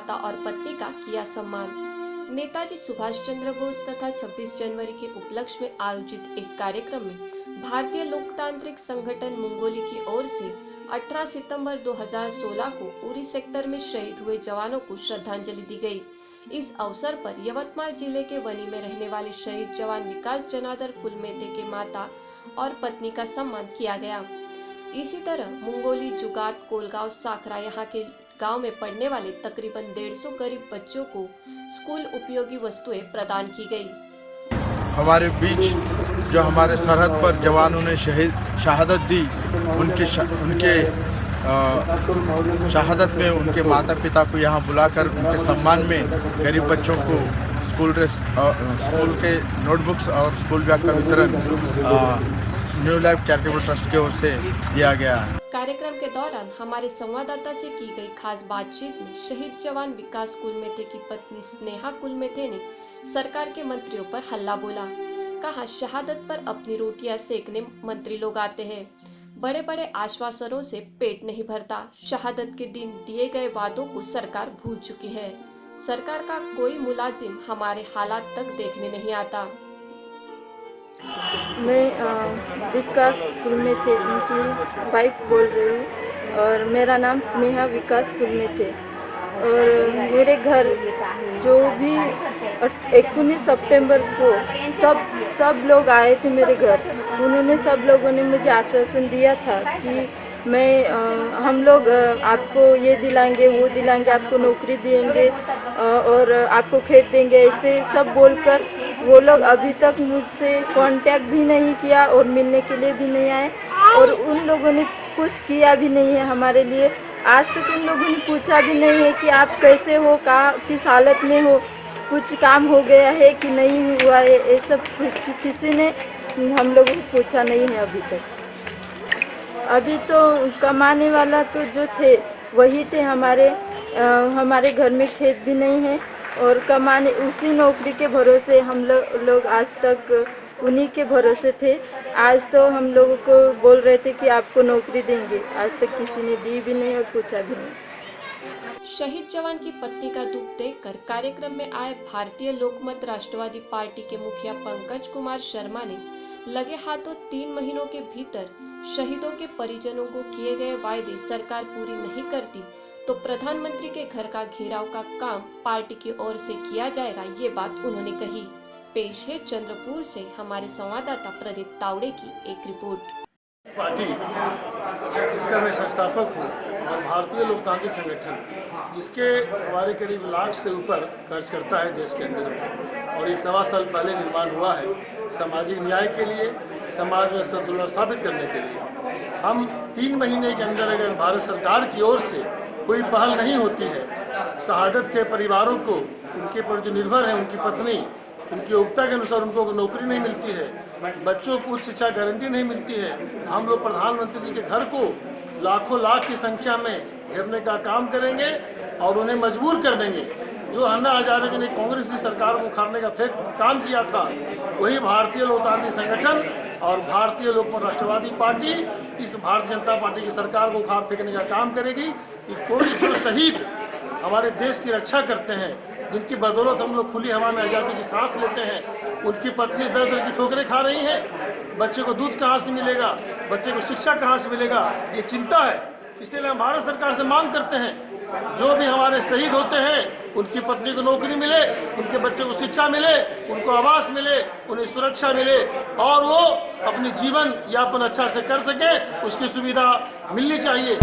माता और पत्नी का किया सम्मान। नेताजी सुभाष चंद्र बोस तथा 26 जनवरी के उपलक्ष्य में आयोजित एक कार्यक्रम में भारतीय लोकतांत्रिक संगठन मुंगोली की ओर से 18 सितंबर 2016 को उरी सेक्टर में शहीद हुए जवानों को श्रद्धांजलि दी गई। इस अवसर पर यवतमाल जिले के वनी में रहने वाले शहीद जवान विकास जनार्दन कुलमेते के माता और पत्नी का सम्मान किया गया। इसी तरह मुंगोली, जुगात, कोलगांव, साखरा यहाँ के गांव में पढ़ने वाले तकरीबन 150 गरीब बच्चों को स्कूल उपयोगी वस्तुएं प्रदान की गई। हमारे बीच जो हमारे सरहद पर जवानों ने शहादत दी, उनके शहादत में उनके माता पिता को यहाँ बुलाकर उनके सम्मान में गरीब बच्चों को स्कूल के नोटबुक्स और स्कूल बैग का वितरण न्यू लाइफ चैरिटेबल ट्रस्ट की ओर से दिया गया है। कार्यक्रम के दौरान हमारे संवाददाता से की गई खास बातचीत में शहीद जवान विकास कुलमेते की पत्नी स्नेहा कुलमेते ने सरकार के मंत्रियों पर हल्ला बोला। कहा, शहादत पर अपनी रोटियां सेकने मंत्री लोग आते हैं, बड़े बड़े आश्वासनों से पेट नहीं भरता। शहादत के दिन दिए गए वादों को सरकार भूल चुकी है। सरकार का कोई मुलाजिम हमारे हालात तक देखने नहीं आता। मैं विकास कुलमेते उनकी वाइफ बोल रही हूँ और मेरा नाम स्नेहा विकास कुलमेते। और मेरे घर जो भी 19 सितंबर को सब लोग आए थे मेरे घर। उन्होंने सब लोगों ने मुझे आश्वासन दिया था कि हम लोग आपको ये दिलाएंगे, वो दिलाएंगे, आपको नौकरी देंगे और आपको खेत देंगे, ऐसे सब बोलकर वो लोग अभी तक मुझसे कांटेक्ट भी नहीं किया और मिलने के लिए भी नहीं आए और उन लोगों ने कुछ किया भी नहीं है हमारे लिए। आज तक उन लोगों ने पूछा भी नहीं है कि आप कैसे हो, किस हालत में हो, कुछ काम हो गया है कि नहीं हुआ है, ये सब किसी ने हम लोगों को पूछा नहीं है अभी तक। अभी तो कमाने वाला तो जो थे वही थे, हमारे घर में खेत भी नहीं है और कमाने उसी नौकरी के भरोसे हम लोग आज तक उन्हीं के भरोसे थे। आज तो हम लोगों को बोल रहे थे कि आपको नौकरी देंगे, आज तक किसी ने दी भी नहीं और पूछा भी नहीं। शहीद जवान की पत्नी का दुख देखकर कार्यक्रम में आए भारतीय लोकमत राष्ट्रवादी पार्टी के मुखिया पंकज कुमार शर्मा ने लगे हाथों 3 महीनों के भीतर शहीदों के परिजनों को किए गए वायदे सरकार पूरी नहीं करती तो प्रधानमंत्री के घर का घेराव का काम पार्टी की ओर से किया जाएगा, ये बात उन्होंने कही। पेश है चंद्रपुर से हमारे संवाददाता प्रदीप तावड़े की एक रिपोर्ट। पार्टी जिसका मैं संस्थापक हूँ और भारतीय लोकतांत्रिक संगठन जिसके हमारे करीब लाख से ऊपर खर्च करता है देश के अंदर में, और ये 1.25 साल पहले निर्माण हुआ है सामाजिक न्याय के लिए, समाज में संतुलन स्थापित करने के लिए। हम 3 महीने के अंदर अगर भारत सरकार की ओर से कोई पहल नहीं होती है, शहादत के परिवारों को उनके पर जो निर्भर है, उनकी पत्नी, उनकी योग्यता के अनुसार उनको नौकरी नहीं मिलती है, बच्चों को उच्च शिक्षा गारंटी नहीं मिलती है, हम लोग प्रधानमंत्री जी के घर को लाखों लाख की संख्या में घेरने का काम करेंगे और उन्हें मजबूर कर देंगे। जो अन्ना हजारे जी ने कांग्रेस की सरकार को उखाड़ने का काम किया था, वही भारतीय लोकतांत्रिक संगठन और भारतीय लोकमत राष्ट्रवादी पार्टी इस भारतीय जनता पार्टी की सरकार को उखाड़ फेंकने का काम करेगी कि कोई जो शहीद हमारे देश की रक्षा करते हैं, जिनकी बदौलत हम लोग खुली हवा में आज़ादी की सांस लेते हैं, उनकी पत्नी दर दर की ठोकरें खा रही हैं, बच्चे को दूध कहाँ से मिलेगा, बच्चे को शिक्षा कहाँ से मिलेगा, ये चिंता है। इसलिए हम भारत सरकार से मांग करते हैं, जो भी हमारे शहीद होते हैं उनकी पत्नी को नौकरी मिले, उनके बच्चे को शिक्षा मिले, उनको आवास मिले, उन्हें सुरक्षा मिले और वो अपनी जीवन यापन अच्छा से कर सके, उसकी सुविधा मिलनी चाहिए।